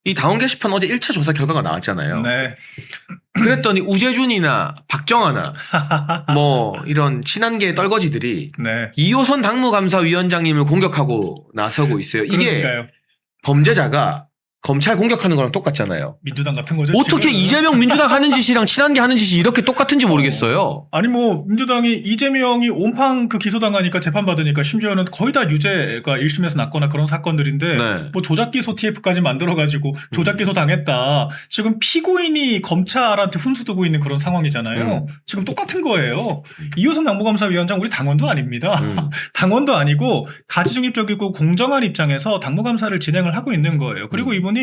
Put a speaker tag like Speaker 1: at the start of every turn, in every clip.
Speaker 1: 이 당원 게시판 어제 1차 조사 결과가 나왔잖아요.
Speaker 2: 네.
Speaker 1: 그랬더니 우재준이나 박정아나 뭐 이런 친한계 떨거지들이
Speaker 2: 네.
Speaker 1: 이호선 당무감사위원장님을 공격하고 나서고 있어요. 이게
Speaker 2: 그러니까요.
Speaker 1: 범죄자가 검찰 공격하는 거랑 똑같잖아요.
Speaker 2: 민주당 같은 거죠.
Speaker 1: 어떻게
Speaker 2: 지금?
Speaker 1: 이재명 민주당 하는 짓이랑 친한계 하는 짓이 이렇게 똑같은지 모르겠어요.
Speaker 2: 아니 뭐 민주당이 이재명이 온팡 그 기소당하니까 재판받으니까 심지어는 거의 다 유죄가 1심에서 났거나 그런 사건들인데
Speaker 1: 네.
Speaker 2: 뭐 조작기소 TF까지 만들어가지고 조작기소 당했다. 지금 피고인이 검찰한테 훈수 두고 있는 그런 상황이잖아요. 지금 똑같은 거예요. 이호선 당무감사위원장 우리 당원도 아닙니다. 당원도 아니고 가치중립적이고 공정한 입장에서 당무감사를 진행을 하고 있는 거예요. 그리고 이분이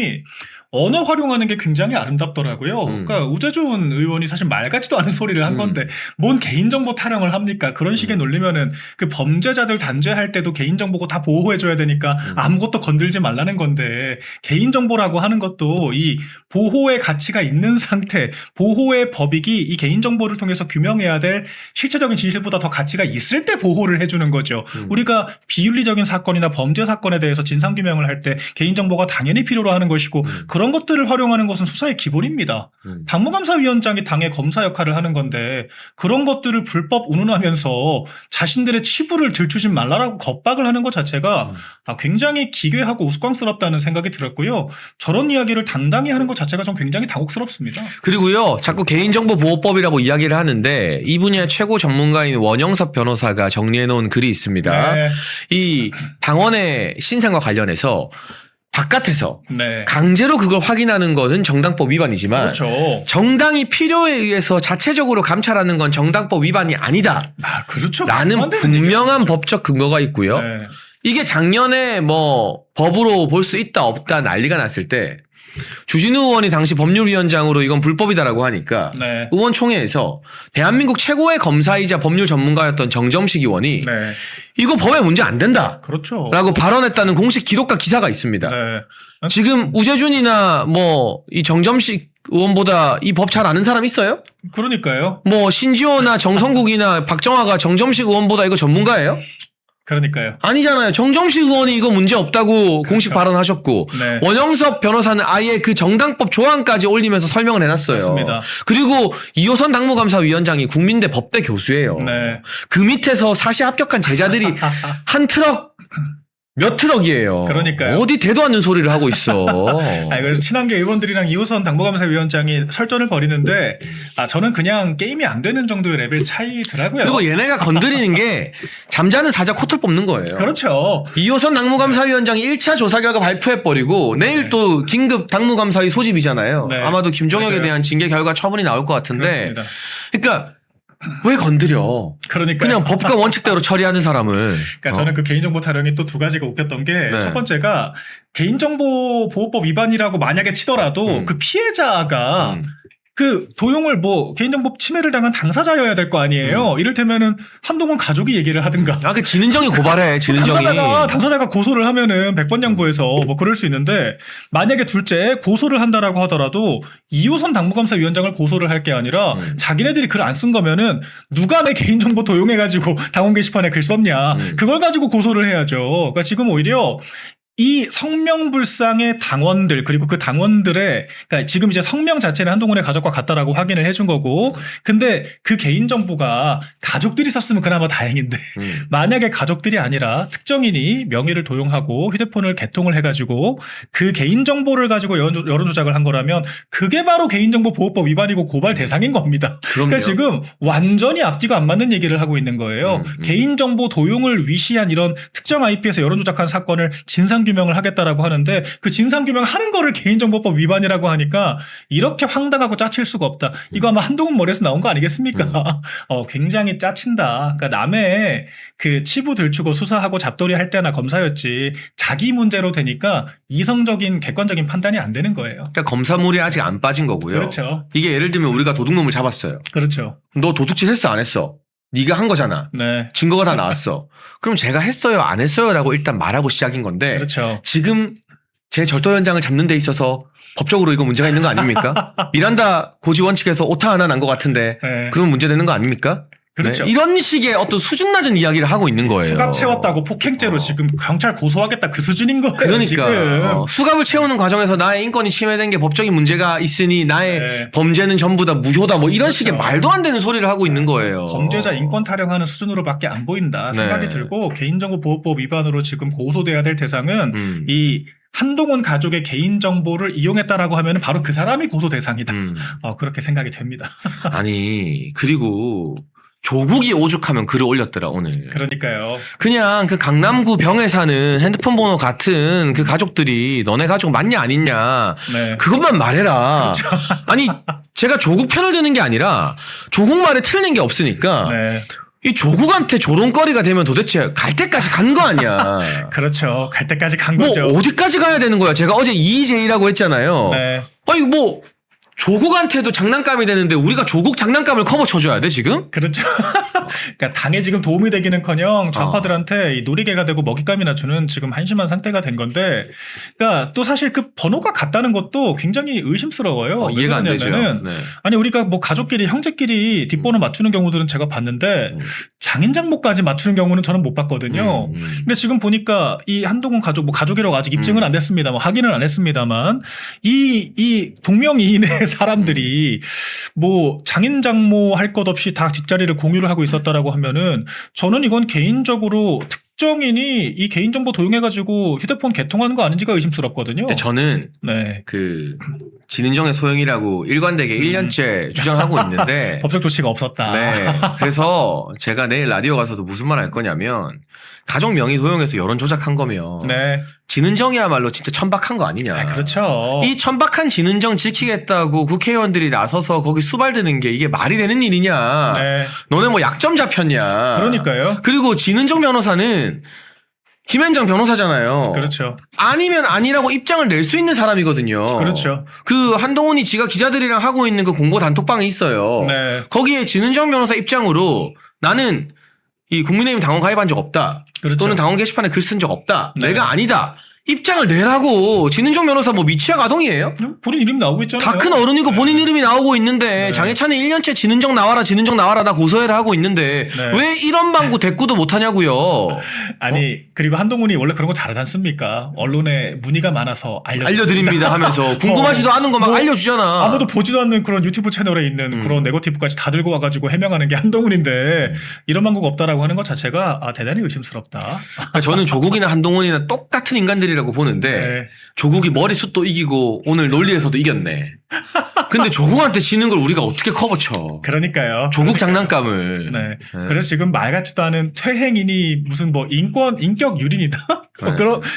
Speaker 2: 언어 활용하는 게 굉장히 아름답더라고요. 그러니까 우재준 의원이 사실 말 같지도 않은 소리를 한 건데 뭔 개인정보 타령을 합니까? 그런 식의 논리면은 그 범죄자들 단죄할 때도 개인정보고 다 보호해줘야 되니까 아무것도 건들지 말라는 건데 개인정보라고 하는 것도 이 보호의 가치가 있는 상태, 보호의 법익이 이 개인정보를 통해서 규명해야 될 실체적인 진실보다 더 가치가 있을 때 보호를 해주는 거죠. 우리가 비윤리적인 사건이나 범죄 사건에 대해서 진상규명을 할 때 개인정보가 당연히 필요로 하는 것이고 그런 것들을 활용하는 것은 수사의 기본입니다. 당무감사위원장이 당의 검사 역할을 하는 건데 그런 것들을 불법 운운하면서 자신들의 치부를 들추지 말라라고 겁박을 하는 것 자체가 굉장히 기괴하고 우스꽝스럽다는 생각이 들었고요. 저런 이야기를 당당히 하는 것 자체가 좀 굉장히 당혹스럽습니다.
Speaker 1: 그리고요, 자꾸 개인정보보호법이라고 이야기를 하는데 이 분야의 최고 전문가인 원영섭 변호사가 정리해놓은 글이 있습니다.
Speaker 2: 네.
Speaker 1: 이 당원의 신상과 관련해서 바깥에서
Speaker 2: 네.
Speaker 1: 강제로 그걸 확인하는 것은 정당법 위반이지만
Speaker 2: 그렇죠.
Speaker 1: 정당이 필요에 의해서 자체적으로 감찰하는 건 정당법 위반이 아니다.
Speaker 2: 그렇죠.
Speaker 1: 라는 분명한 법적 근거가 있고요.
Speaker 2: 네.
Speaker 1: 이게 작년에 뭐 법으로 볼 수 있다 없다 난리가 났을 때 주진우 의원이 당시 법률위원장으로 이건 불법이다라고 하니까
Speaker 2: 네.
Speaker 1: 의원총회에서 대한민국 최고의 검사이자 법률 전문가였던 정점식 의원이
Speaker 2: 네.
Speaker 1: 이거 법에 문제 안 된다
Speaker 2: 그렇죠.
Speaker 1: 라고 발언했다는 공식 기록과 기사가 있습니다.
Speaker 2: 네.
Speaker 1: 지금 우재준이나 뭐 이 정점식 의원보다 이 법 잘 아는 사람 있어요?
Speaker 2: 그러니까요.
Speaker 1: 뭐 신지호나 정성국이나 박정아가 정점식 의원보다 이거 전문가예요?
Speaker 2: 그러니까요.
Speaker 1: 아니잖아요. 정점식 의원이 이거 문제 없다고 공식 발언하셨고
Speaker 2: 네.
Speaker 1: 원영섭 변호사는 아예 그 정당법 조항까지 올리면서 설명을 해놨어요.
Speaker 2: 맞습니다.
Speaker 1: 그리고 이호선 당무감사위원장이 국민대 법대 교수예요.
Speaker 2: 네.
Speaker 1: 그 밑에서 사시 합격한 제자들이 한 트럭 몇 트럭이에요.
Speaker 2: 그러니까요.
Speaker 1: 어디 대도 않는 소리를 하고 있어.
Speaker 2: 그래서 친한계 의원들이랑 이호선 당무감사위원장이 설전을 벌이는데 저는 그냥 게임이 안 되는 정도의 레벨 차이더라고요.
Speaker 1: 그리고 얘네가 건드리는 게 잠자는 사자 코털 뽑는 거예요.
Speaker 2: 그렇죠.
Speaker 1: 이호선 당무감사위원장이 1차 조사 결과 발표해버리고 내일 또 긴급 당무감사위 소집이잖아요.
Speaker 2: 네.
Speaker 1: 아마도 김종혁에
Speaker 2: 맞아요.
Speaker 1: 대한 징계 결과 처분이 나올 것 같은데
Speaker 2: 그렇습니다.
Speaker 1: 그러니까 왜 건드려?
Speaker 2: 그러니까
Speaker 1: 그냥 법과 원칙대로 처리하는 사람을.
Speaker 2: 그러니까 저는 그 개인정보 타령이 또 두 가지가 웃겼던 게 첫
Speaker 1: 네.
Speaker 2: 번째가 개인정보 보호법 위반이라고 만약에 치더라도 그 피해자가 그 도용을 뭐 개인정보 침해를 당한 당사자여야 될 거 아니에요. 이를테면은 한동훈 가족이 얘기를 하든가.
Speaker 1: 그 진은정이 고발해. 진은정이.
Speaker 2: 당사자가 고소를 하면은 100번 양보해서 뭐 그럴 수 있는데 만약에 둘째 고소를 한다라고 하더라도 이호선 당무감사위원장을 고소를 할 게 아니라 자기네들이 글 안 쓴 거면은 누가 내 개인정보 도용해가지고 당원 게시판에 글 썼냐. 그걸 가지고 고소를 해야죠. 그러니까 지금 오히려 이 성명불상의 당원들 그리고 그 당원들의 그러니까 지금 이제 성명 자체는 한동훈의 가족과 같다라고 확인을 해준 거고 근데 그 개인정보가 가족들이 썼으면 그나마 다행인데 만약에 가족들이 아니라 특정인이 명의를 도용하고 휴대폰을 개통을 해가지고 그 개인정보를 가지고 여론조작을 한 거라면 그게 바로 개인정보보호법 위반이고 고발 대상인 겁니다. 그러니까 지금 완전히 앞뒤가 안 맞는 얘기를 하고 있는 거예요. 개인정보 도용을 위시한 이런 특정 IP에서 여론조작한 사건을 진상규명을 하겠다라고 하는데 그 진상규명 하는 거를 개인정보법 위반이라고 하니까 이렇게 황당하고 짜칠 수가 없다. 이거 아마 한동훈 머리에서 나온 거 아니겠습니까? 굉장히 짜친다. 그러니까 남의 그 치부 들추고 수사하고 잡돌이 할 때나 검사였지 자기 문제로 되니까 이성적인 객관적인 판단이 안 되는 거예요.
Speaker 1: 그러니까 검사물이 아직 안 빠진 거고요.
Speaker 2: 그렇죠.
Speaker 1: 이게 예를 들면 우리가 도둑놈을 잡았어요.
Speaker 2: 그렇죠.
Speaker 1: 너 도둑질 했어 안 했어? 네가 한 거잖아.
Speaker 2: 네.
Speaker 1: 증거가 다 나왔어. 그럼 제가 했어요 안 했어요라고 일단 말하고 시작인 건데
Speaker 2: 그렇죠.
Speaker 1: 지금 제 절도 현장을 잡는 데 있어서 법적으로 이거 문제가 있는 거 아닙니까? 미란다 고지 원칙에서 오타 하나 난 것 같은데
Speaker 2: 네.
Speaker 1: 그럼 문제되는 거 아닙니까?
Speaker 2: 그렇죠.
Speaker 1: 네? 이런 식의 어떤 수준 낮은 이야기를 하고 있는 거예요.
Speaker 2: 수갑 채웠다고 폭행죄로 지금 경찰 고소하겠다 그 수준인 거예요.
Speaker 1: 그러니까
Speaker 2: 지금.
Speaker 1: 수갑을 채우는 과정에서 나의 인권이 침해된 게 법적인 문제가 있으니 나의
Speaker 2: 네.
Speaker 1: 범죄는 전부 다 무효다 뭐 이런
Speaker 2: 그렇죠.
Speaker 1: 식의 말도 안 되는 소리를 하고 있는 거예요.
Speaker 2: 범죄자 인권 타령하는 수준으로밖에 안 보인다 생각이
Speaker 1: 네.
Speaker 2: 들고 개인정보보호법 위반으로 지금 고소돼야 될 대상은 이 한동훈 가족의 개인정보를 이용했다라고 하면 바로 그 사람이 고소 대상이다. 그렇게 생각이 됩니다.
Speaker 1: 아니 그리고 조국이 오죽하면 글을 올렸더라 오늘.
Speaker 2: 그러니까요.
Speaker 1: 그냥 그 강남구 병에 사는 핸드폰 번호 같은 그 가족들이 너네 가족 맞냐 아니냐
Speaker 2: 네.
Speaker 1: 그것만 말해라.
Speaker 2: 그렇죠.
Speaker 1: 아니 제가 조국 편을 드는 게 아니라 조국 말에 틀린 게 없으니까
Speaker 2: 네.
Speaker 1: 이 조국한테 조롱거리가 되면 도대체 갈 때까지 간 거 아니야.
Speaker 2: 그렇죠. 갈 때까지 간
Speaker 1: 뭐
Speaker 2: 거죠.
Speaker 1: 어디까지 가야 되는 거야. 제가 어제 EJ라고 했잖아요.
Speaker 2: 네.
Speaker 1: 아니 뭐 조국한테도 장난감이 되는데 우리가 조국 장난감을 커버 쳐줘야 돼 지금?
Speaker 2: 그렇죠. 그러니까 당에 지금 도움이 되기는커녕 좌파들한테 이 놀이개가 되고 먹잇감이나 주는 지금 한심한 상태가 된 건데, 그러니까 또 사실 그 번호가 같다는 것도 굉장히 의심스러워요. 왜
Speaker 1: 이해가 안 되죠.
Speaker 2: 그러냐면은
Speaker 1: 네.
Speaker 2: 아니 우리가 뭐 가족끼리 형제끼리 뒷번호 맞추는 경우들은 제가 봤는데 장인장모까지 맞추는 경우는 저는 못 봤거든요. 근데 지금 보니까 이 한동훈 가족 뭐 가족이라고 아직 입증은 안 됐습니다. 뭐 확인은 안 했습니다만 이 동명이인의 사람들이 뭐 장인장모 할 것 없이 다 뒷자리를 공유를 하고 있었다라고 하면은 저는 이건 개인적으로 특정인이 이 개인정보 도용해가지고 휴대폰 개통하는 거 아닌지가 의심스럽거든요.
Speaker 1: 근데 저는
Speaker 2: 네.
Speaker 1: 그 진은정의 소용이라고 일관되게 1년째 주장하고 있는데
Speaker 2: 법적 조치가 없었다.
Speaker 1: 네. 그래서 제가 내일 라디오 가서도 무슨 말 할 거냐면 가족 명의 도용해서 여론 조작한 거면
Speaker 2: 네.
Speaker 1: 진은정이야말로 진짜 천박한 거 아니냐.
Speaker 2: 아, 그렇죠.
Speaker 1: 이 천박한 진은정 지키겠다고 국회의원들이 나서서 거기 수발드는 게 이게 말이 되는 일이냐.
Speaker 2: 네.
Speaker 1: 너네 뭐 약점 잡혔냐.
Speaker 2: 그러니까요.
Speaker 1: 그리고 진은정 변호사는 김현정 변호사잖아요.
Speaker 2: 그렇죠.
Speaker 1: 아니면 아니라고 입장을 낼 수 있는 사람이거든요.
Speaker 2: 그렇죠.
Speaker 1: 그 한동훈이 지가 기자들이랑 하고 있는 그 공보 단톡방이 있어요.
Speaker 2: 네.
Speaker 1: 거기에 진은정 변호사 입장으로 나는 이 국민의힘 당원 가입한 적 없다.
Speaker 2: 그렇죠.
Speaker 1: 또는 당원 게시판에 글 쓴 적 없다.
Speaker 2: 네.
Speaker 1: 내가 아니다. 입장을 내라고. 진은정 변호사 뭐 미취학 아동이에요?
Speaker 2: 본인 이름 나오고 있잖아요.
Speaker 1: 다 큰 어른이고 본인 이름이 나오고 있는데
Speaker 2: 네.
Speaker 1: 장해찬은 1년째 진은정 나와라 나 고소해라 하고 있는데
Speaker 2: 네.
Speaker 1: 왜 이런 방구 대꾸도 못하냐고요.
Speaker 2: 아니 그리고 한동훈이 원래 그런 거 잘하지 않습니까? 언론에 문의가 많아서
Speaker 1: 알려드립니다 하면서 궁금하지도 않은 거 막
Speaker 2: 뭐
Speaker 1: 알려주잖아.
Speaker 2: 아무도 보지도 않는 그런 유튜브 채널에 있는 그런 네거티브까지 다 들고 와가지고 해명하는 게 한동훈인데 이런 방구가 없다라고 하는 것 자체가 대단히 의심스럽다.
Speaker 1: 그러니까 저는 조국이나 한동훈이나 똑같은 인간들이라고 보는데
Speaker 2: 네.
Speaker 1: 조국이 머리숱도 이기고 오늘 논리에서도 이겼네. 근데 조국한테 지는 걸 우리가 어떻게 커버쳐.
Speaker 2: 그러니까요.
Speaker 1: 조국 장난감을.
Speaker 2: 네. 그래서 지금 말 같지도 않은 퇴행이니 무슨 뭐 인격 유린이다?
Speaker 1: 네.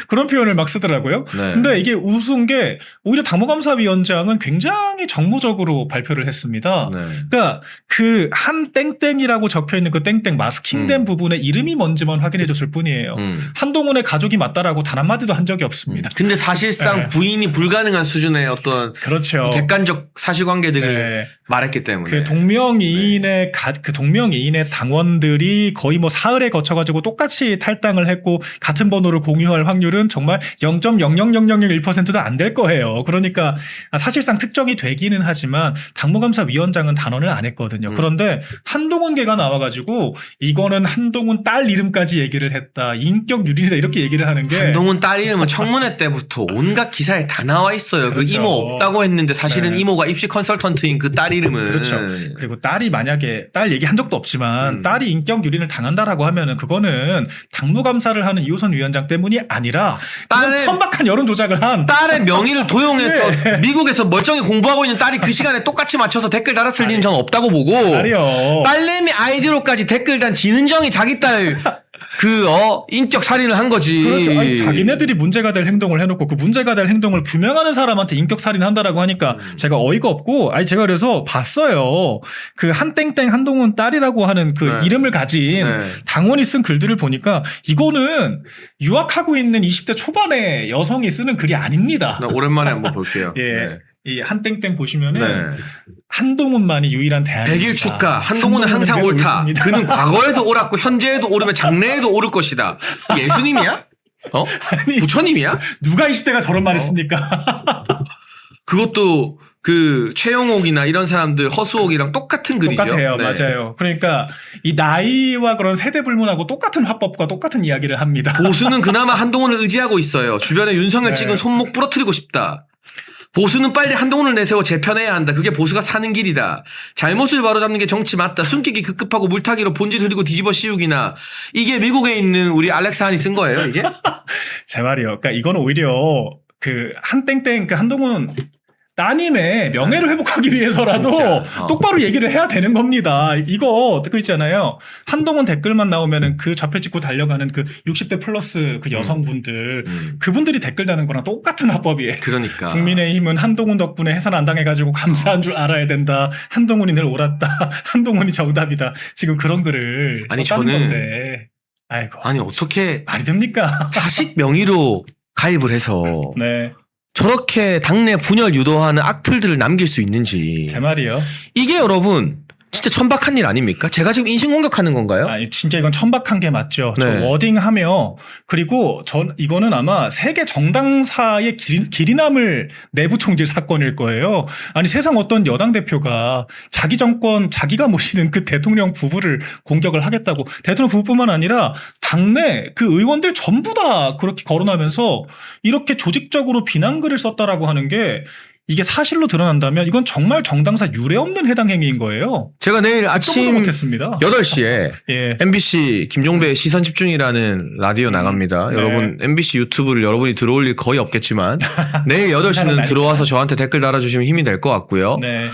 Speaker 2: 그런 표현을 막 쓰더라고요.
Speaker 1: 네.
Speaker 2: 근데 이게 우스운 게 오히려 당무감사위원장은 굉장히 정무적으로 발표를 했습니다.
Speaker 1: 네.
Speaker 2: 그러니까 그 한 땡땡이라고 적혀 있는 그 땡땡 마스킹된 부분에 이름이 뭔지만 확인해 줬을 뿐이에요. 한동훈의 가족이 맞다라고 단 한마디도 한 적이 없습니다.
Speaker 1: 근데 사실상
Speaker 2: 네.
Speaker 1: 부인이 불가능한 수준의 어떤
Speaker 2: 그렇죠.
Speaker 1: 객관적 사실관계 등을
Speaker 2: 네.
Speaker 1: 말했기 때문에.
Speaker 2: 그 동명이인의 그 동명이인의 당원들이 거의 뭐 사흘에 거쳐가지고 똑같이 탈당을 했고 같은 번호를 공유할 확률은 정말 0.00001%도 안 될 거예요. 그러니까 사실상 특정이 되기는 하지만 당무감사위원장은 단언을 안 했거든요. 그런데 한동훈계가 나와가지고 이거는 한동훈 딸 이름까지 얘기를 했다. 인격 유린이다 이렇게 얘기를 하는 게
Speaker 1: 한동훈 딸 이름은 청문회 때부터 온갖 기사에 다 나와 있어요. 그
Speaker 2: 그렇죠.
Speaker 1: 이모 없다고 했는데 사실은
Speaker 2: 네.
Speaker 1: 이모가 입시 컨설턴트인 그 딸 이름은.
Speaker 2: 그렇죠. 그리고 딸이 만약에 딸 얘기한 적도 없지만 딸이 인격 유린을 당한다라고 하면은 그거는 당무감사를 하는 이호선 위원장 때문이 아니라
Speaker 1: 딸의-
Speaker 2: 천박한 여론 조작을 한
Speaker 1: 딸의 명의를 도용해서
Speaker 2: 네.
Speaker 1: 미국에서 멀쩡히 공부하고 있는 딸이 그 시간에 똑같이 맞춰서 댓글 달았을 리는 저는 없다고 보고
Speaker 2: 딸이요.
Speaker 1: 딸내미 아이디로까지 댓글 단 진은정이 자기 딸 인격 살인을 한 거지.
Speaker 2: 그렇죠. 아니, 자기네들이 문제가 될 행동을 해놓고 그 문제가 될 행동을 규명하는 사람한테 인격 살인한다라고 하니까 제가 어이가 없고, 아니 제가 그래서 봤어요. 그 한땡땡 한동훈 딸이라고 하는 그
Speaker 1: 네.
Speaker 2: 이름을 가진
Speaker 1: 네.
Speaker 2: 당원이 쓴 글들을 보니까 이거는 유학하고 있는 20대 초반의 여성이 쓰는 글이 아닙니다.
Speaker 1: 나 오랜만에 한번 볼게요.
Speaker 2: 예.
Speaker 1: 네.
Speaker 2: 이 한땡땡 보시면은
Speaker 1: 네.
Speaker 2: 한동훈만이 유일한 대안입니다.
Speaker 1: 100일 축하. 한동훈은 항상
Speaker 2: 매우
Speaker 1: 옳다.
Speaker 2: 옳습니다.
Speaker 1: 그는 과거에도 옳았고 현재에도 옳으면 장래에도 옳을 것이다. 예수님이야?
Speaker 2: 아니,
Speaker 1: 부처님이야?
Speaker 2: 누가 20대가 저런 말을 씁니까?
Speaker 1: 그것도 그 최영옥이나 이런 사람들 허수옥이랑 똑같은 글이죠.
Speaker 2: 똑같아요.
Speaker 1: 네.
Speaker 2: 맞아요. 그러니까 이 나이와 그런 세대 불문하고 똑같은 화법과 똑같은 이야기를 합니다.
Speaker 1: 보수는 그나마 한동훈을 의지하고 있어요. 주변에 윤석열
Speaker 2: 네.
Speaker 1: 찍은 손목 부러뜨리고 싶다. 보수는 빨리 한동훈을 내세워 재편해야 한다. 그게 보수가 사는 길이다. 잘못을 바로잡는 게 정치 맞다. 숨기기 급급하고 물타기로 본질 흐리고 뒤집어 씌우기나. 이게 미국에 있는 우리 알렉스 한이 쓴 거예요, 이게?
Speaker 2: 제 말이요. 그러니까 이건 오히려 그 한땡땡 그 한동훈 따님의 명예를 회복하기 위해서라도
Speaker 1: 진짜.
Speaker 2: 똑바로 얘기를 해야 되는 겁니다. 이거 그거 있잖아요. 한동훈 댓글만 나오면은 그 좌표 찍고 달려가는 그 60대 플러스 그 여성분들 그분들이 댓글 다는 거랑 똑같은 화법이에요.
Speaker 1: 그러니까.
Speaker 2: 국민의힘은 한동훈 덕분에 해산 안 당해가지고 감사한 줄 알아야 된다. 한동훈이 늘 옳았다. 한동훈이 정답이다. 지금 그런 글을
Speaker 1: 아니,
Speaker 2: 썼다는
Speaker 1: 저는-
Speaker 2: 건데. 아이고.
Speaker 1: 아니, 어떻게
Speaker 2: 말이 됩니까?
Speaker 1: 자식 명의로 가입을 해서
Speaker 2: 네.
Speaker 1: 저렇게 당내 분열 유도하는 악플들을 남길 수 있는지.
Speaker 2: 제 말이요.
Speaker 1: 이게 여러분 진짜 천박한 일 아닙니까? 제가 지금 인신공격하는 건가요?
Speaker 2: 아, 진짜 이건 천박한 게 맞죠. 저
Speaker 1: 네.
Speaker 2: 워딩하며 그리고 이거는 아마 세계 정당사의 길이 남을 내부 총질 사건일 거예요. 아니 세상 어떤 여당 대표가 자기 정권 자기가 모시는 그 대통령 부부를 공격을 하겠다고 대통령 부부뿐만 아니라 당내 그 의원들 전부 다 그렇게 거론하면서 이렇게 조직적으로 비난글을 썼다라고 하는 게 이게 사실로 드러난다면 이건 정말 정당사 유례 없는 해당 행위인 거예요.
Speaker 1: 제가 내일
Speaker 2: 듣도
Speaker 1: 아침
Speaker 2: 못했습니다.
Speaker 1: 8시에
Speaker 2: 예.
Speaker 1: MBC 김종배의 시선집중이라는 라디오 나갑니다.
Speaker 2: 네.
Speaker 1: 여러분 MBC 유튜브를 여러분이 들어올 일 거의 없겠지만 내일 8시는 들어와서 저한테 댓글 달아주시면 힘이 될 것 같고요.
Speaker 2: 네.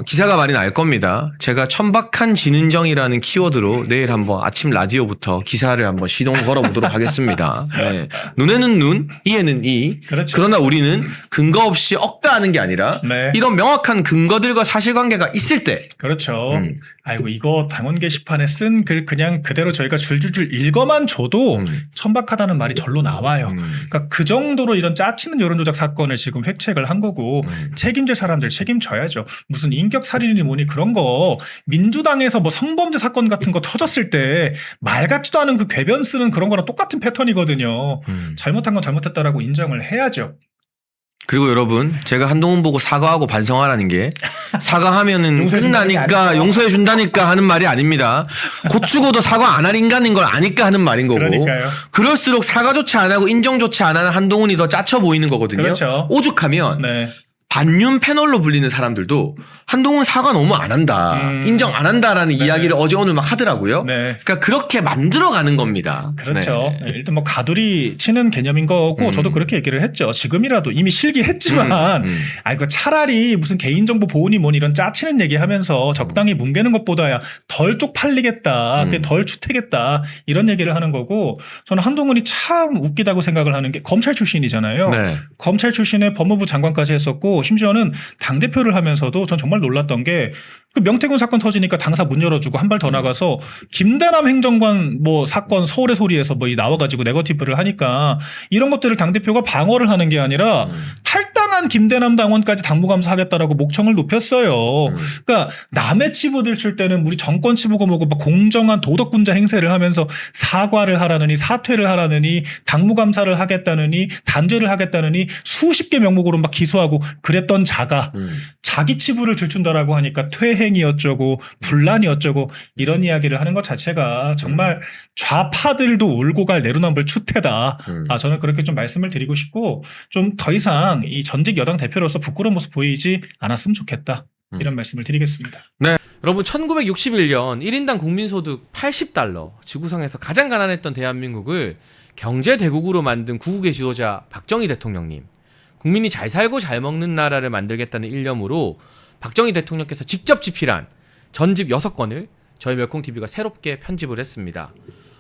Speaker 1: 기사가 많이 날 겁니다. 제가 천박한 진은정이라는 키워드로 내일 한번 아침 라디오부터 기사를 한번 시동 걸어보도록 하겠습니다. 네. 눈에는 눈, 이에는 이.
Speaker 2: 그렇죠.
Speaker 1: 그러나 우리는 근거 없이 억까하는 게 아니라
Speaker 2: 네.
Speaker 1: 이런 명확한 근거들과 사실관계가 있을 때
Speaker 2: 그렇죠.
Speaker 1: 음.
Speaker 2: 아이고 이거 당원 게시판에 쓴 글 그냥 그대로 저희가 줄줄줄 읽어만 줘도 천박하다는 말이 절로 나와요. 그러니까 그 정도로 이런 짜치는 여론조작 사건을 지금 획책을 한 거고 책임질 사람들 책임져야죠. 무슨 인격살인이니 뭐니 그런 거 민주당에서 뭐 성범죄 사건 같은 거 터졌을 때 말 같지도 않은 그 궤변 쓰는 그런 거랑 똑같은 패턴이거든요. 잘못한 건 잘못했다라고 인정을 해야죠.
Speaker 1: 그리고 여러분 제가 한동훈 보고 사과하고 반성하라는 게 사과하면은
Speaker 2: 용서해 준다는 게
Speaker 1: 끝나니까
Speaker 2: 아니죠.
Speaker 1: 용서해 준다니까 하는 말이 아닙니다. 곧 죽어도 사과 안 할 인간인 걸 아니까 하는 말인 거고
Speaker 2: 그러니까요.
Speaker 1: 그럴수록 사과조차 안 하고 인정조차 안 하는 한동훈이 더 짜쳐 보이는 거거든요.
Speaker 2: 그렇죠.
Speaker 1: 오죽하면
Speaker 2: 네.
Speaker 1: 반윤 패널로 불리는 사람들도 한동훈 사과 너무 안 한다. 인정 안 한다라는
Speaker 2: 네.
Speaker 1: 이야기를 어제 오늘 막 하더라고요.
Speaker 2: 네.
Speaker 1: 그러니까 그렇게 만들어가는 겁니다.
Speaker 2: 그렇죠.
Speaker 1: 네.
Speaker 2: 일단 뭐 가두리 치는 개념인 거고 저도 그렇게 얘기를 했죠. 지금이라도 이미 실기했지만 아이고 차라리 무슨 개인정보 보호니 뭐니 이런 짜치는 얘기하면서 적당히 뭉개는 것보다야 덜 쪽팔리겠다, 그게 덜 추태겠다 이런 얘기를 하는 거고 저는 한동훈이 참 웃기다고 생각을 하는 게 검찰 출신이잖아요.
Speaker 1: 네.
Speaker 2: 검찰 출신에 법무부 장관까지 했었고 심지어는 당대표를 하면서도 전 정말 놀랐던 게 그 명태균 사건 터지니까 당사 문 열어주고 한 발 더 나가서 김대남 행정관 뭐 사건 서울의 소리에서 뭐 나와가지고 네거티브를 하니까 이런 것들을 당대표가 방어를 하는 게 아니라 탈당한 김대남 당원까지 당무감사하겠다라고 목청을 높였어요. 그러니까 남의 치부들 칠 때는 우리 정권 치부고 뭐고 막 공정한 도덕군자 행세를 하면서 사과를 하라느니 사퇴를 하라느니 당무감사를 하겠다느니 단죄를 하겠다느니 수십 개 명목으로 막 기소하고 그랬던 자가 자기 치부를 들춘다라고 하니까 퇴행이 어쩌고 분란이 어쩌고 이런 이야기를 하는 것 자체가 정말 좌파들도 울고 갈 내로남불 추태다. 저는 그렇게 좀 말씀을 드리고 싶고 좀 더 이상 이 전직 여당 대표로서 부끄러운 모습 보이지 않았으면 좋겠다. 이런 말씀을 드리겠습니다.
Speaker 3: 여러분 1961년 1인당 국민소득 80달러 지구상에서 가장 가난했던 대한민국을 경제대국으로 만든 구국의 지도자 박정희 대통령님 국민이 잘 살고 잘 먹는 나라를 만들겠다는 일념으로 박정희 대통령께서 직접 집필한 전집 6권을 저희 멸콩TV가 새롭게 편집을 했습니다.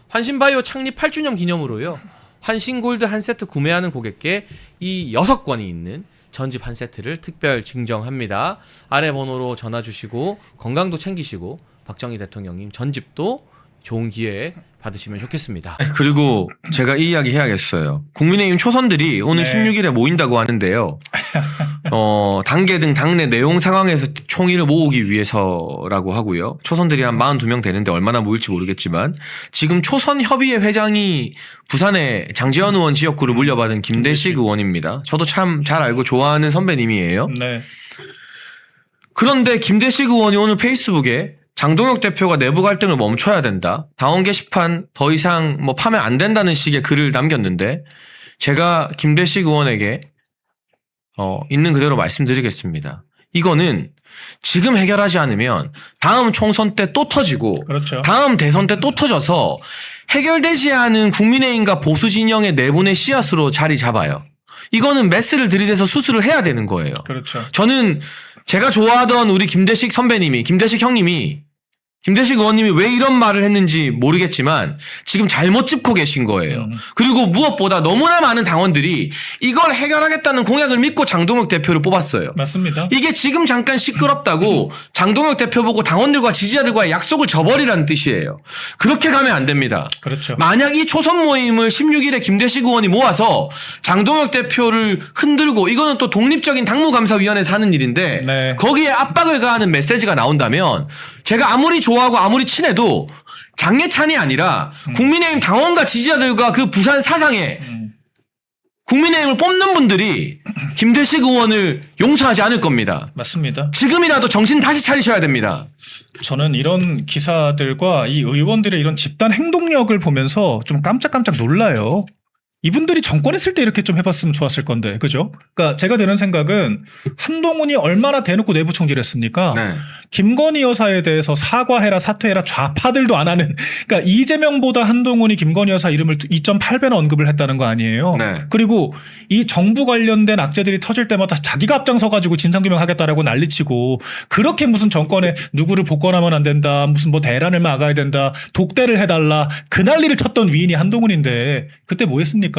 Speaker 3: 환신바이오 창립 8주년 기념으로요. 환신골드 한 세트 구매하는 고객께 이 6권이 있는 전집 한 세트를 특별 증정합니다. 아래 번호로 전화 주시고 건강도 챙기시고 박정희 대통령님 전집도 좋은 기회에 받으시면 좋겠습니다.
Speaker 1: 그리고 제가 이 이야기 해야겠어요. 국민의힘 초선들이 오늘
Speaker 2: 네.
Speaker 1: 16일에 모인다고 하는데요. 당계 등 당내 내용 상황에서 총의를 모으기 위해서라고 하고요. 초선들이 한 42명 되는데 얼마나 모일지 모르겠지만 지금 초선협의회 회장이 부산의 장제원 의원 지역구를 물려받은 김대식 의원입니다. 저도 참 잘 알고 좋아하는 선배님이에요.
Speaker 2: 네.
Speaker 1: 그런데 김대식 의원이 오늘 페이스북에 장동혁 대표가 내부 갈등을 멈춰야 된다. 당원 게시판 더 이상 뭐 파면 안 된다는 식의 글을 남겼는데 제가 김대식 의원에게 있는 그대로 말씀드리겠습니다. 이거는 지금 해결하지 않으면 다음 총선 때 또 터지고
Speaker 2: 그렇죠.
Speaker 1: 다음 대선 때 또 터져서 해결되지 않은 국민의힘과 보수 진영의 내분의 씨앗으로 자리 잡아요. 이거는 메스를 들이대서 수술을 해야 되는 거예요.
Speaker 2: 그렇죠.
Speaker 1: 저는 제가 좋아하던 우리 김대식 선배님이, 김대식 형님이, 김대식 의원님이 왜 이런 말을 했는지 모르겠지만 지금 잘못 짚고 계신 거예요. 그리고 무엇보다 너무나 많은 당원들이 이걸 해결하겠다는 공약을 믿고 장동혁 대표를 뽑았어요.
Speaker 2: 맞습니다.
Speaker 1: 이게 지금 잠깐 시끄럽다고 장동혁 대표 보고 당원들과 지지자들과의 약속을 저버리라는 뜻이에요. 그렇게 가면 안 됩니다.
Speaker 2: 그렇죠.
Speaker 1: 만약 이 초선 모임을 16일에 김대식 의원이 모아서 장동혁 대표를 흔들고 이거는 또 독립적인 당무감사위원회에서 하는 일인데
Speaker 2: 네.
Speaker 1: 거기에 압박을 가하는 메시지가 나온다면 제가 아무리 좋아하고 아무리 친해도 장례찬이 아니라 국민의힘 당원과 지지자들과 그 부산 사상에 국민의힘을 뽑는 분들이 김대식 의원을 용서하지 않을 겁니다.
Speaker 2: 맞습니다.
Speaker 1: 지금이라도 정신 다시 차리셔야 됩니다.
Speaker 2: 저는 이런 기사들과 이 의원들의 이런 집단 행동력을 보면서 좀 깜짝깜짝 놀라요. 이분들이 정권에 있을 때 이렇게 좀 해봤으면 좋았을 건데, 그죠? 그러니까 제가 드는 생각은 한동훈이 얼마나 대놓고 내부 총질했습니까?
Speaker 1: 네.
Speaker 2: 김건희 여사에 대해서 사과해라 사퇴해라 좌파들도 안 하는, 그러니까 이재명보다 한동훈이 김건희 여사 이름을 2.8배나 언급을 했다는 거 아니에요?
Speaker 1: 네.
Speaker 2: 그리고 이 정부 관련된 악재들이 터질 때마다 자기가 앞장서가지고 진상규명하겠다라고 난리치고 그렇게 무슨 정권에 누구를 복권하면 안 된다, 무슨 뭐 대란을 막아야 된다, 독대를 해달라 그 난리를 쳤던 위인이 한동훈인데 그때 뭐 했습니까?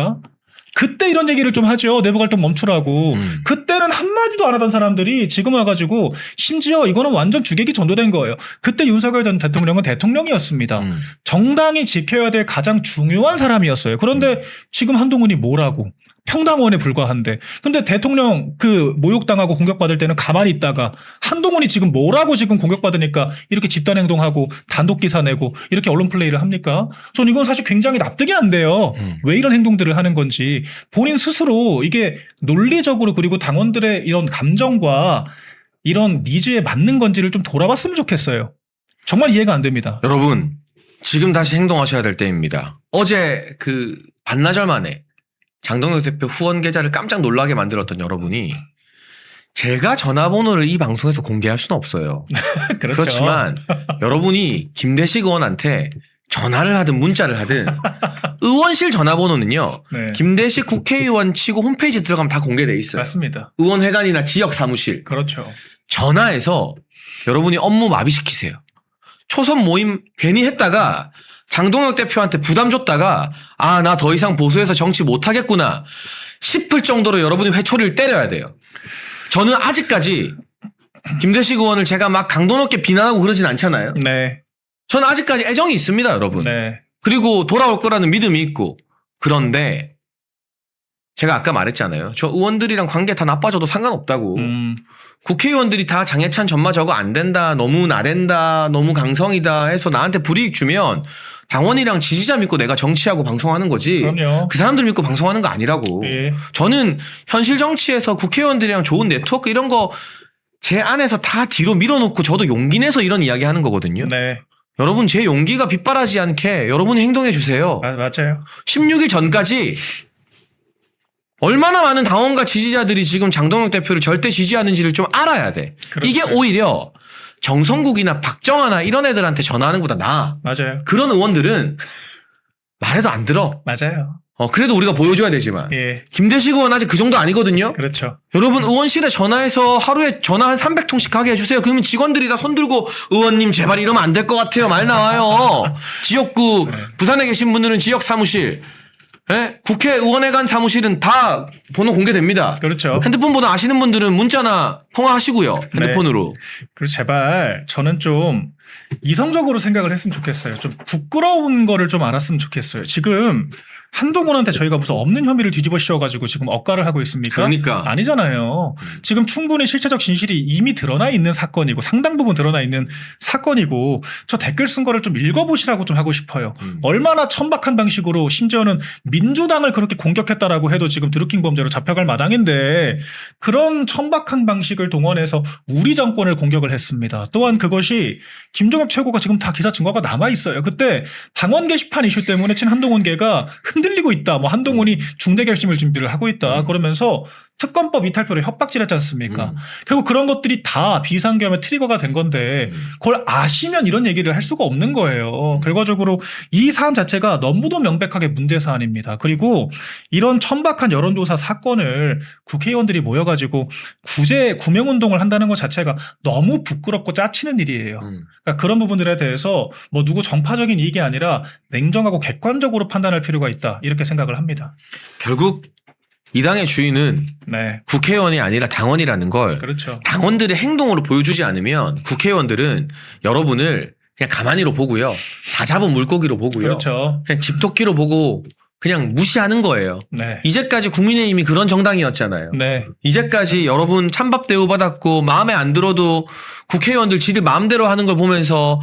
Speaker 2: 그때 이런 얘기를 좀 하죠. 내부 갈등 멈추라고. 그때는 한마디도 안 하던 사람들이 지금 와가지고 심지어 이거는 완전 주객이 전도된 거예요. 그때 윤석열 전 대통령은 대통령이었습니다. 정당이 지켜야 될 가장 중요한 사람이었어요. 그런데 지금 한동훈이 뭐라고. 평당원에 불과한데. 근데 대통령 그 모욕당하고 공격받을 때는 가만히 있다가 한동훈이 지금 뭐라고 지금 공격받으니까 이렇게 집단행동하고 단독기사 내고 이렇게 언론 플레이를 합니까? 전 이건 사실 굉장히 납득이 안 돼요. 왜 이런 행동들을 하는 건지. 본인 스스로 이게 논리적으로 그리고 당원들의 이런 감정과 이런 니즈에 맞는 건지를 좀 돌아봤으면 좋겠어요. 정말 이해가 안 됩니다.
Speaker 1: 여러분, 지금 다시 행동하셔야 될 때입니다. 어제 그 반나절 만에 장동혁 대표 후원 계좌를 깜짝 놀라게 만들었던 여러분이 제가 전화번호를 이 방송에서 공개할 수는 없어요.
Speaker 2: 그렇죠.
Speaker 1: 그렇지만 여러분이 김대식 의원한테 전화를 하든 문자를 하든 의원실 전화번호는요.
Speaker 2: 네.
Speaker 1: 김대식 국회의원 치고 홈페이지 들어가면 다 공개돼 있어요.
Speaker 2: 맞습니다.
Speaker 1: 의원회관이나 지역 사무실.
Speaker 2: 그렇죠.
Speaker 1: 전화해서 여러분이 업무 마비시키세요. 초선 모임 괜히 했다가 장동혁 대표한테 부담 줬다가 아, 나 더 이상 보수에서 정치 못하겠구나 싶을 정도로 여러분이 회초리를 때려야 돼요. 저는 아직까지 김대식 의원을 제가 막 강도 높게 비난하고 그러진 않잖아요.
Speaker 2: 네.
Speaker 1: 저는 아직까지 애정이 있습니다, 여러분.
Speaker 2: 네.
Speaker 1: 그리고 돌아올 거라는 믿음이 있고. 그런데 제가 아까 말했잖아요. 저 의원들이랑 관계 다 나빠져도 상관없다고. 국회의원들이 다 장해찬 전마 저거 안 된다, 너무 나댄다, 너무 강성이다 해서 나한테 불이익 주면 당원이랑 지지자 믿고 내가 정치하고 방송하는 거지.
Speaker 2: 그럼요.
Speaker 1: 그 사람들 믿고 방송하는 거 아니라고.
Speaker 2: 예.
Speaker 1: 저는 현실 정치에서 국회의원들이랑 좋은 네트워크 이런 거 제 안에서 다 뒤로 밀어놓고 저도 용기 내서 이런 이야기 하는 거거든요.
Speaker 2: 네.
Speaker 1: 여러분 제 용기가 빗발하지 않게 여러분이 행동해 주세요.
Speaker 2: 맞아요.
Speaker 1: 16일 전까지 얼마나 많은 당원과 지지자들이 지금 장동혁 대표를 절대 지지하는지를 좀 알아야 돼.
Speaker 2: 그렇죠.
Speaker 1: 이게 오히려 정성국이나 박정아나 이런 애들한테 전화하는 것보다 나아.
Speaker 2: 맞아요.
Speaker 1: 그런 의원들은 말해도 안 들어.
Speaker 2: 맞아요.
Speaker 1: 그래도 우리가 보여줘야 되지만.
Speaker 2: 예.
Speaker 1: 김대식 의원 아직 그 정도 아니거든요.
Speaker 2: 그렇죠.
Speaker 1: 여러분 의원실에 전화해서 하루에 전화 한 300통씩 하게 해주세요. 그러면 직원들이 다 손들고 의원님 제발 이러면 안 될 것 같아요. 말 나와요. 지역구 부산에 계신 분들은 지역 사무실, 국회의원회관 사무실은 다 번호 공개됩니다.
Speaker 2: 그렇죠.
Speaker 1: 핸드폰 번호 아시는 분들은 문자나 통화하시고요. 핸드폰으로.
Speaker 2: 그리고 제발 저는 좀 이성적으로 생각을 했으면 좋겠어요. 좀 부끄러운 거를 좀 알았으면 좋겠어요. 지금 한동훈한테 저희가 무슨 없는 혐의를 뒤집어 씌워가지고 지금 억가를 하고 있습니까?
Speaker 1: 그러니까.
Speaker 2: 아니잖아요. 지금 충분히 실체적 진실이 이미 드러나 있는 사건이고 상당 부분 드러나 있는 사건이고 저 댓글 쓴 거를 좀 읽어보시라고 좀 하고 싶어요. 얼마나 천박한 방식으로 심지어는 민주당을 그렇게 공격했다라고 해도 지금 드루킹 범죄로 잡혀갈 마당인데 그런 천박한 방식을 동원해서 우리 정권을 공격을 했습니다. 또한 그것이 김종엽 최고가 지금 다 기사 증거가 남아 있어요. 그때 당원 게시판 이슈 때문에 친한동훈계가 흔들리고 있다. 뭐 한동훈이 중대 결심을 준비를 하고 있다. 그러면서 특검법 이탈표를 협박질했지 않습니까? 결국 그런 것들이 다 비상계엄의 트리거가 된 건데 그걸 아시면 이런 얘기를 할 수가 없는 거예요. 결과적으로 이 사안 자체가 너무도 명백하게 문제 사안입니다. 그리고 이런 천박한 여론조사 사건을 국회의원들이 모여가지고 구제 구명운동을 한다는 것 자체가 너무 부끄럽고 짜치는 일이에요. 그러니까 그런 부분들에 대해서 뭐 누구 정파적인 이익이 아니라 냉정하고 객관적으로 판단할 필요가 있다. 이렇게 생각을 합니다.
Speaker 1: 결국 이 당의 주인은
Speaker 2: 네.
Speaker 1: 국회의원이 아니라 당원이라는 걸
Speaker 2: 그렇죠.
Speaker 1: 당원들의 행동으로 보여주지 않으면 국회의원들은 여러분을 그냥 가만히로 보고요. 다 잡은 물고기로 보고요.
Speaker 2: 그렇죠.
Speaker 1: 그냥 집토끼로 보고 그냥 무시하는 거예요.
Speaker 2: 네.
Speaker 1: 이제까지 국민의힘이 그런 정당이었잖아요.
Speaker 2: 네.
Speaker 1: 이제까지 여러분 찬밥 대우받았고 마음에 안 들어도 국회의원들 지들 마음대로 하는 걸 보면서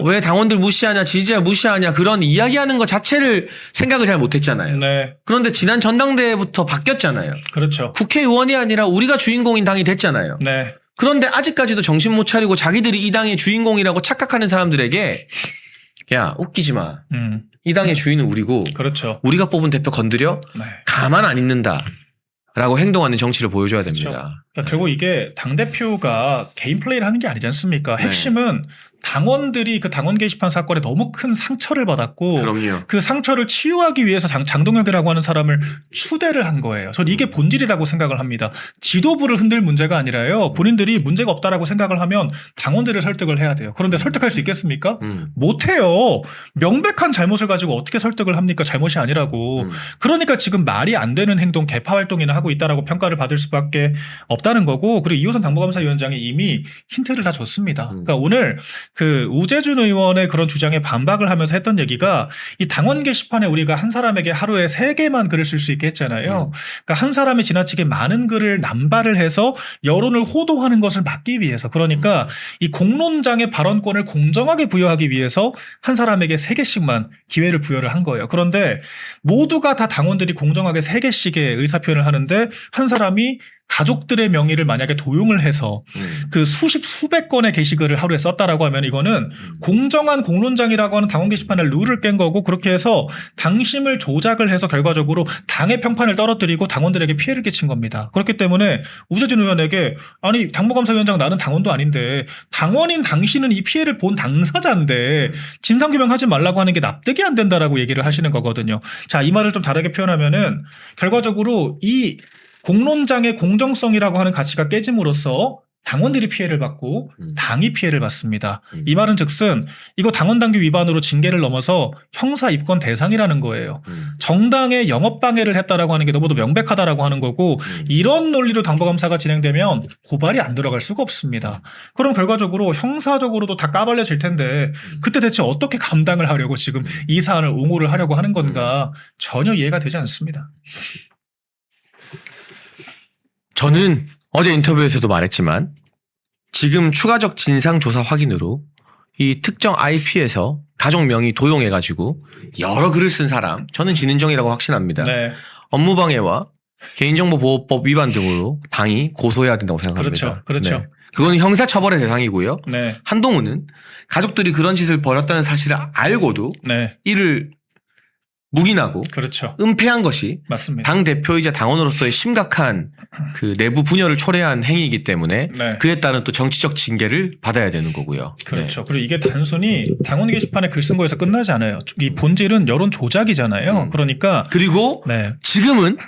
Speaker 1: 왜 당원들 무시하냐 지지자 무시하냐 그런 이야기하는 것 자체를 생각을 잘 못했잖아요.
Speaker 2: 네.
Speaker 1: 그런데 지난 전당대회부터 바뀌었잖아요.
Speaker 2: 그렇죠.
Speaker 1: 국회의원이 아니라 우리가 주인공인 당이 됐잖아요.
Speaker 2: 네.
Speaker 1: 그런데 아직까지도 정신 못 차리고 자기들이 이 당의 주인공이라고 착각하는 사람들에게 야 웃기지 마. 이 당의 주인은 우리고
Speaker 2: 그렇죠.
Speaker 1: 우리가 뽑은 대표 건드려?
Speaker 2: 네.
Speaker 1: 가만 안 있는다. 라고 행동하는 정치를 보여줘야 됩니다.
Speaker 2: 그렇죠. 그러니까 결국 이게 당대표가 개인 플레이를 하는 게 아니지 않습니까? 핵심은 당원들이 그 당원 게시판 사건에 너무 큰 상처를 받았고
Speaker 1: 그럼요.
Speaker 2: 그 상처를 치유하기 위해서 장동혁이라고 하는 사람을 추대를 한 거예요. 저는 이게 본질이라고 생각을 합니다. 지도부를 흔들 문제가 아니라요. 본인들이 문제가 없다라고 생각을 하면 당원들을 설득을 해야 돼요. 그런데 설득할 수 있겠습니까? 못해요. 명백한 잘못을 가지고 어떻게 설득을 합니까? 잘못이 아니라고. 그러니까 지금 말이 안 되는 행동, 개파 활동이나 하고 있다라고 평가를 받을 수밖에 없다는 거고 그리고 이호선 당무감사위원장이 이미 힌트를 다 줬습니다. 그러니까 오늘 그 우재준 의원의 그런 주장에 반박을 하면서 했던 얘기가 이 당원 게시판에 우리가 한 사람에게 하루에 3개만 글을 쓸 수 있게 했잖아요. 그러니까 한 사람이 지나치게 많은 글을 남발을 해서 여론을 호도하는 것을 막기 위해서 그러니까 이 공론장의 발언권을 공정하게 부여하기 위해서 한 사람에게 3개씩만 기회를 부여를 한 거예요. 그런데 모두가 다 당원들이 공정하게 3개씩의 의사표현을 하는데 한 사람이 가족들의 명의를 만약에 도용을 해서 그 수백 건의 게시글을 하루에 썼다라고 하면 이거는 공정한 공론장이라고 하는 당원 게시판의 룰을 깬 거고 그렇게 해서 당심을 조작을 해서 결과적으로 당의 평판을 떨어뜨리고 당원들에게 피해를 끼친 겁니다. 그렇기 때문에 우재준 의원에게 아니 당무감사위원장 나는 당원도 아닌데 당원인 당신은 이 피해를 본 당사자인데 진상규명하지 말라고 하는 게 납득이 안 된다라고 얘기를 하시는 거거든요. 자, 이 말을 좀 다르게 표현하면은 결과적으로 이 공론장의 공정성이라고 하는 가치가 깨짐으로써 당원들이 피해를 받고 당이 피해를 받습니다. 이 말은 즉슨 이거 당원당규 위반으로 징계를 넘어서 형사 입건 대상이라는 거예요. 정당의 영업방해를 했다라고 하는 게 너무도 명백하다라고 하는 거고 이런 논리로 당부감사가 진행되면 고발이 안 들어갈 수가 없습니다. 그럼 결과적으로 형사적으로도 다 까발려질 텐데 그때 대체 어떻게 감당을 하려고 지금 이 사안을 옹호를 하려고 하는 건가 전혀 이해가 되지 않습니다.
Speaker 1: 저는 어제 인터뷰에서도 말했지만 지금 추가적 진상조사 확인으로 이 특정 IP에서 가족 명의 도용해가지고 여러 글을 쓴 사람 저는 진은정이라고 확신합니다.
Speaker 2: 네.
Speaker 1: 업무방해와 개인정보보호법 위반 등으로 당이 고소해야 된다고 생각합니다.
Speaker 2: 그렇죠.
Speaker 1: 네. 그건 형사처벌의 대상이고요.
Speaker 2: 네.
Speaker 1: 한동훈은 가족들이 그런 짓을 벌였다는 사실을 알고도
Speaker 2: 네.
Speaker 1: 이를 묵인하고
Speaker 2: 그렇죠.
Speaker 1: 은폐한 것이
Speaker 2: 맞습니다.
Speaker 1: 당 대표이자 당원으로서의 심각한 그 내부 분열을 초래한 행위이기 때문에
Speaker 2: 네.
Speaker 1: 그에 따른 또 정치적 징계를 받아야 되는 거고요.
Speaker 2: 그렇죠. 그리고 이게 단순히 당원 게시판에 글 쓴 거에서 끝나지 않아요. 이 본질은 여론 조작이잖아요. 그러니까
Speaker 1: 그리고
Speaker 2: 네.
Speaker 1: 지금은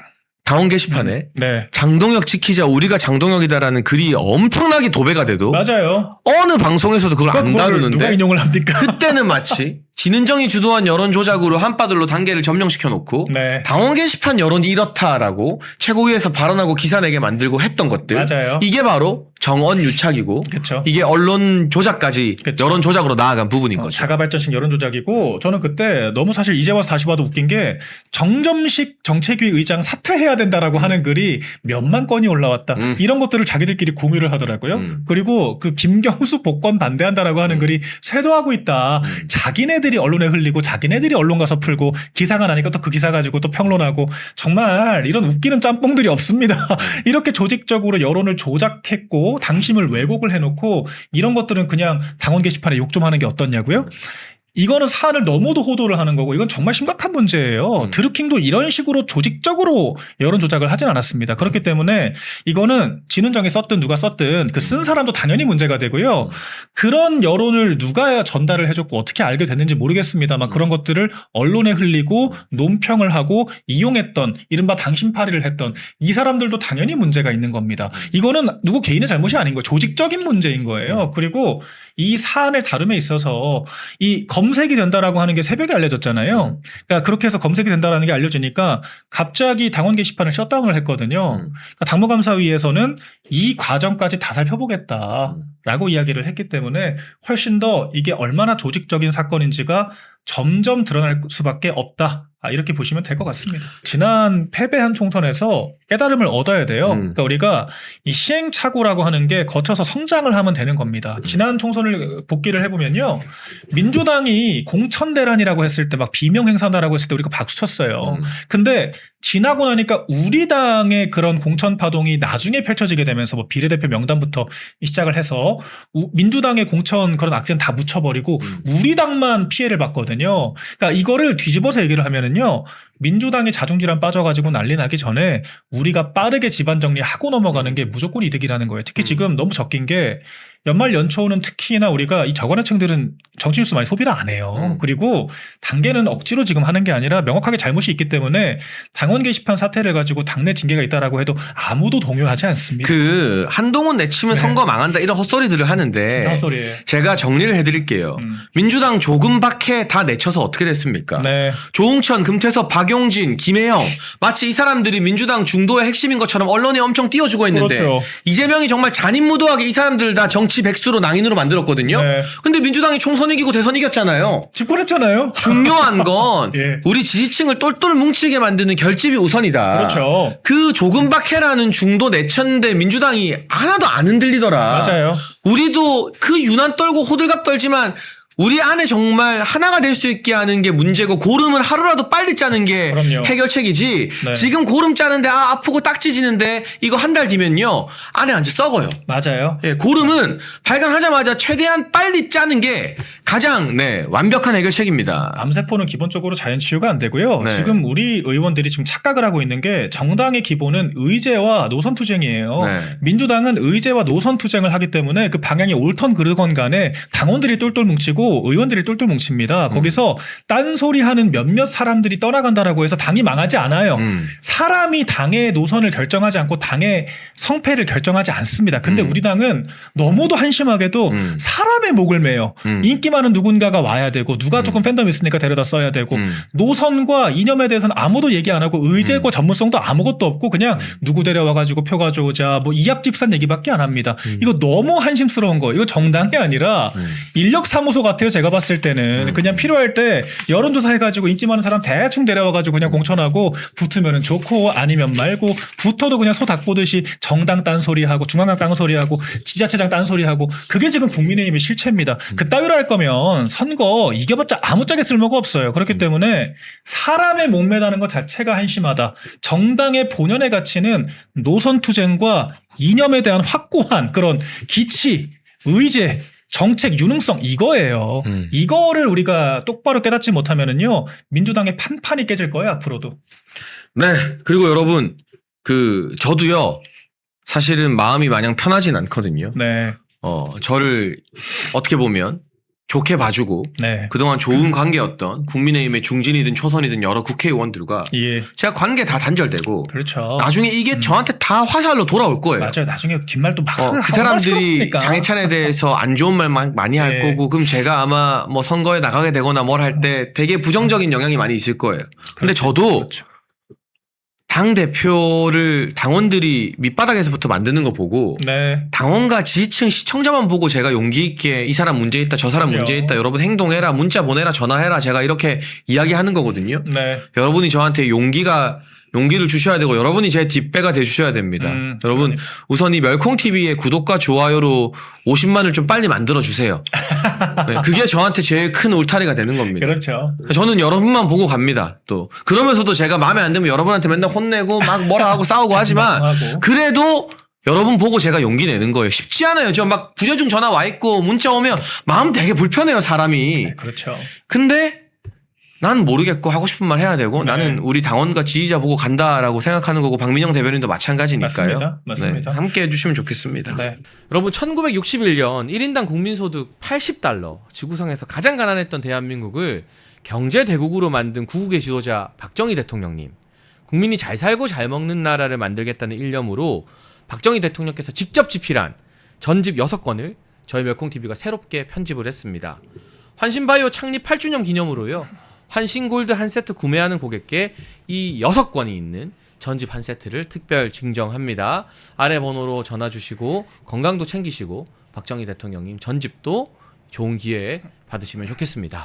Speaker 1: 당원 게시판에
Speaker 2: 네.
Speaker 1: 장동혁 지키자 우리가 장동혁이다라는 글이 엄청나게 도배가 돼도
Speaker 2: 맞아요.
Speaker 1: 어느 방송에서도 그걸 안
Speaker 2: 누가
Speaker 1: 다루는데
Speaker 2: 인용을 합니까?
Speaker 1: 그때는 마치 진은정이 주도한 여론 조작으로 한바들로 단계를 점령시켜 놓고
Speaker 2: 네.
Speaker 1: 당원 게시판 여론이 이렇다라고 최고위에서 발언하고 기사 내게 만들고 했던 것들.
Speaker 2: 맞아요.
Speaker 1: 이게 바로 정언 유착이고
Speaker 2: 그렇죠.
Speaker 1: 이게 언론 조작까지
Speaker 2: 그쵸.
Speaker 1: 여론 조작으로 나아간 부분인 거죠.
Speaker 2: 자가 발전식 여론 조작이고 저는 그때 너무 사실 이제 와서 다시 봐도 웃긴 게 정점식 정책위 의장 사퇴해야 된다라고 하는 글이 몇만 건이 올라왔다. 이런 것들을 자기들끼리 공유를 하더라고요. 그리고 그 김경수 복권 반대한다라고 하는 글이 쇄도하고 있다. 자기네들이 언론에 흘리고 자기네들이 언론 가서 풀고 기사가 나니까 또 그 기사 가지고 또 평론하고 정말 이런 웃기는 짬뽕들이 없습니다. 이렇게 조직적으로 여론을 조작했고 당심을 왜곡을 해놓고 이런 것들은 그냥 당원 게시판에 욕 좀 하는 게 어떻냐고요? 이거는 사안을 너무도 호도를 하는 거고 이건 정말 심각한 문제예요. 드루킹도 이런 식으로 조직적으로 여론 조작을 하진 않았습니다. 그렇기 때문에 이거는 진은정이 썼든 누가 썼든 그 쓴 사람도 당연히 문제가 되고요. 그런 여론을 누가 전달을 해줬고 어떻게 알게 됐는지 모르겠습니다만 그런 것들을 언론에 흘리고 논평을 하고 이용했던 이른바 당심파리를 했던 이 사람들도 당연히 문제가 있는 겁니다. 이거는 누구 개인의 잘못이 아닌 거예요. 조직적인 문제인 거예요. 그리고 이 사안을 다룸에 있어서 이 검색이 된다라고 하는 게 새벽에 알려졌잖아요. 그러니까 그렇게 해서 검색이 된다라는 게 알려지니까 갑자기 당원 게시판을 셧다운을 했거든요. 그러니까 당무감사위에서는 이 과정까지 다 살펴보겠다라고 이야기를 했기 때문에 훨씬 더 이게 얼마나 조직적인 사건인지가 점점 드러날 수밖에 없다. 이렇게 보시면 될 것 같습니다. 지난 패배한 총선에서 깨달음을 얻어야 돼요. 그러니까 우리가 이 시행착오라고 하는 게 거쳐서 성장을 하면 되는 겁니다. 지난 총선을 복기를 해보면요. 민주당이 공천대란이라고 했을 때 막 비명행사다라고 했을 때 우리가 박수 쳤어요. 근데 지나고 나니까 우리 당의 그런 공천 파동이 나중에 펼쳐지게 되면서 뭐 비례대표 명단부터 시작을 해서 민주당의 공천 그런 악재는 다 묻혀버리고 우리 당만 피해를 봤거든요. 그러니까 이거를 뒤집어서 얘기를 하면은요. 민주당이 자중질환 빠져가지고 난리 나기 전에 우리가 빠르게 집안 정리하고 넘어가는 게 무조건 이득이라는 거예요. 특히 지금 너무 적긴 게 연말 연초는 특히나 우리가 이 저관여층들은 정치 뉴스 많이 소비를 안 해요. 그리고 단계는 억지로 지금 하는 게 아니라 명확하게 잘못이 있기 때문에 당원 게시판 사태를 가지고 당내 징계가 있다라고 해도 아무도 동요하지 않습니다.
Speaker 1: 그 한동훈 내치면
Speaker 2: 네.
Speaker 1: 선거 망한다 이런 헛소리들을 하는데
Speaker 2: 진짜 헛소리예요.
Speaker 1: 제가 정리를 해드릴게요. 민주당 조금 박해 다 내쳐서 어떻게 됐습니까?
Speaker 2: 네.
Speaker 1: 조응천, 금태섭, 박용진, 김혜영 마치 이 사람들이 민주당 중도의 핵심인 것처럼 언론에 엄청 띄워주고 있는데
Speaker 2: 그렇죠.
Speaker 1: 이재명이 정말 잔인무도하게 이 사람들 다 정치 백수로 낭인으로 만들었거든요.
Speaker 2: 네.
Speaker 1: 근데 민주당이 총선 이기고 대선 이겼잖아요.
Speaker 2: 집권했잖아요.
Speaker 1: 중요한 건
Speaker 2: 예.
Speaker 1: 우리 지지층을 똘똘 뭉치게 만드는 결집이 우선이다.
Speaker 2: 그렇죠.
Speaker 1: 그 조금 박해라는 중도 내쳤는데 민주당이 하나도 안 흔들리더라.
Speaker 2: 맞아요.
Speaker 1: 우리도 그 유난 떨고 호들갑 떨지만 우리 안에 정말 하나가 될 수 있게 하는 게 문제고 고름을 하루라도 빨리 짜는 게
Speaker 2: 그럼요.
Speaker 1: 해결책이지.
Speaker 2: 네.
Speaker 1: 지금 고름 짜는데 아프고 딱지 지는데 이거 한 달 뒤면요 안에 완전 썩어요.
Speaker 2: 맞아요.
Speaker 1: 예, 고름은 발광하자마자 최대한 빨리 짜는 게 가장 완벽한 해결책입니다.
Speaker 2: 암세포는 기본적으로 자연 치유가 안 되고요.
Speaker 1: 네.
Speaker 2: 지금 우리 의원들이 지금 착각을 하고 있는 게 정당의 기본은 의제와 노선 투쟁이에요.
Speaker 1: 네.
Speaker 2: 민주당은 의제와 노선 투쟁을 하기 때문에 그 방향이 옳던 그르건 간에 당원들이 똘똘 뭉치고 의원들이 똘똘 뭉칩니다. 거기서 딴소리하는 몇몇 사람들이 떠나간다라고 해서 당이 망하지 않아요. 사람이 당의 노선을 결정하지 않고 당의 성패를 결정하지 않습니다. 근데 우리 당은 너무도 한심하게도 사람의 목을 매요. 인기 많은 누군가가 와야 되고 누가 조금 팬덤 있으니까 데려다 써야 되고 노선과 이념에 대해서는 아무도 얘기 안 하고 의제고 전문성도 아무것도 없고 그냥 누구 데려와가지고 표 가져오자 뭐 이합집산 얘기밖에 안 합니다. 이거 너무 한심스러운 거예요. 이거 정당이 아니라 인력사무소 같아요. 제가 봤을 때는 그냥 필요할 때 여론조사 해가지고 인기 많은 사람 대충 데려와가지고 그냥 공천하고 붙으면 좋고 아니면 말고 붙어도 그냥 소 닭보듯이 정당 딴소리하고 중앙당 딴소리하고 지자체장 딴소리하고 그게 지금 국민의힘의 실체입니다. 그따위로 할 거면 선거 이겨봤자 아무짝에 쓸모가 없어요. 그렇기 때문에 사람의 목매다는 것 자체가 한심하다. 정당의 본연의 가치는 노선투쟁과 이념에 대한 확고한 그런 기치, 의제 정책 유능성 이거예요. 이거를 우리가 똑바로 깨닫지 못하면은요 민주당의 판판이 깨질 거예요 앞으로도.
Speaker 1: 네. 그리고 여러분 저도요 사실은 마음이 마냥 편하진 않거든요.
Speaker 2: 네.
Speaker 1: 저를 어떻게 보면 좋게 봐주고
Speaker 2: 네.
Speaker 1: 그동안 좋은 관계였던 국민의힘의 중진이든 초선이든 여러 국회의원들과
Speaker 2: 예.
Speaker 1: 제가 관계 다 단절되고
Speaker 2: 그렇죠.
Speaker 1: 나중에 이게 저한테 다 화살로 돌아올 거예요.
Speaker 2: 맞아요. 나중에 뒷말도 막
Speaker 1: 그 사람들이
Speaker 2: 시끄럽으니까.
Speaker 1: 장해찬에 대해서 안 좋은 말 많이 할
Speaker 2: 네.
Speaker 1: 거고 그럼 제가 아마 뭐 선거에 나가게 되거나 뭘 할 때 되게 부정적인 영향이 많이 있을 거예요. 근데 저도
Speaker 2: 그렇죠.
Speaker 1: 당 대표를 당원들이 밑바닥에서부터 만드는 거 보고
Speaker 2: 네.
Speaker 1: 당원과 지지층 시청자만 보고 제가 용기 있게 이 사람 문제 있다 저 사람
Speaker 2: 그럼요.
Speaker 1: 문제 있다 여러분 행동해라 문자 보내라 전화해라 제가 이렇게 이야기하는 거거든요.
Speaker 2: 네.
Speaker 1: 여러분이 저한테 용기를 주셔야 되고 여러분이 제 뒷배가 돼 주셔야 됩니다. 여러분
Speaker 2: 그러니까.
Speaker 1: 우선 이 멸콩 TV의 구독과 좋아요로 50만을 좀 빨리 만들어 주세요. 네, 그게 저한테 제일 큰 울타리가 되는 겁니다.
Speaker 2: 그렇죠.
Speaker 1: 저는 여러분만 보고 갑니다. 또 그러면서도 제가 마음에 안 들면 여러분한테 맨날 혼내고 막 뭐라 하고 싸우고 하지만
Speaker 2: 하고.
Speaker 1: 그래도 여러분 보고 제가 용기 내는 거예요. 쉽지 않아요. 저 막 부재중 전화 와 있고 문자 오면 마음 되게 불편해요, 사람이.
Speaker 2: 그렇죠.
Speaker 1: 근데 난 모르겠고 하고 싶은 말 해야 되고
Speaker 2: 네.
Speaker 1: 나는 우리 당원과 지지자 보고 간다라고 생각하는 거고 박민영 대변인도 마찬가지니까요.
Speaker 2: 맞습니다.
Speaker 1: 네, 함께 해주시면 좋겠습니다.
Speaker 2: 네.
Speaker 3: 여러분 1961년 1인당 국민소득 80달러 지구상에서 가장 가난했던 대한민국을 경제 대국으로 만든 구국의 지도자 박정희 대통령님 국민이 잘 살고 잘 먹는 나라를 만들겠다는 일념으로 박정희 대통령께서 직접 집필한 전집 6권을 저희 멸콩TV가 새롭게 편집을 했습니다. 환신바이오 창립 8주년 기념으로요. 환신골드 한 세트 구매하는 고객께 이 6권이 있는 전집 한 세트를 특별 증정합니다. 아래 번호로 전화 주시고 건강도 챙기시고 박정희 대통령님 전집도 좋은 기회에 받으시면 좋겠습니다.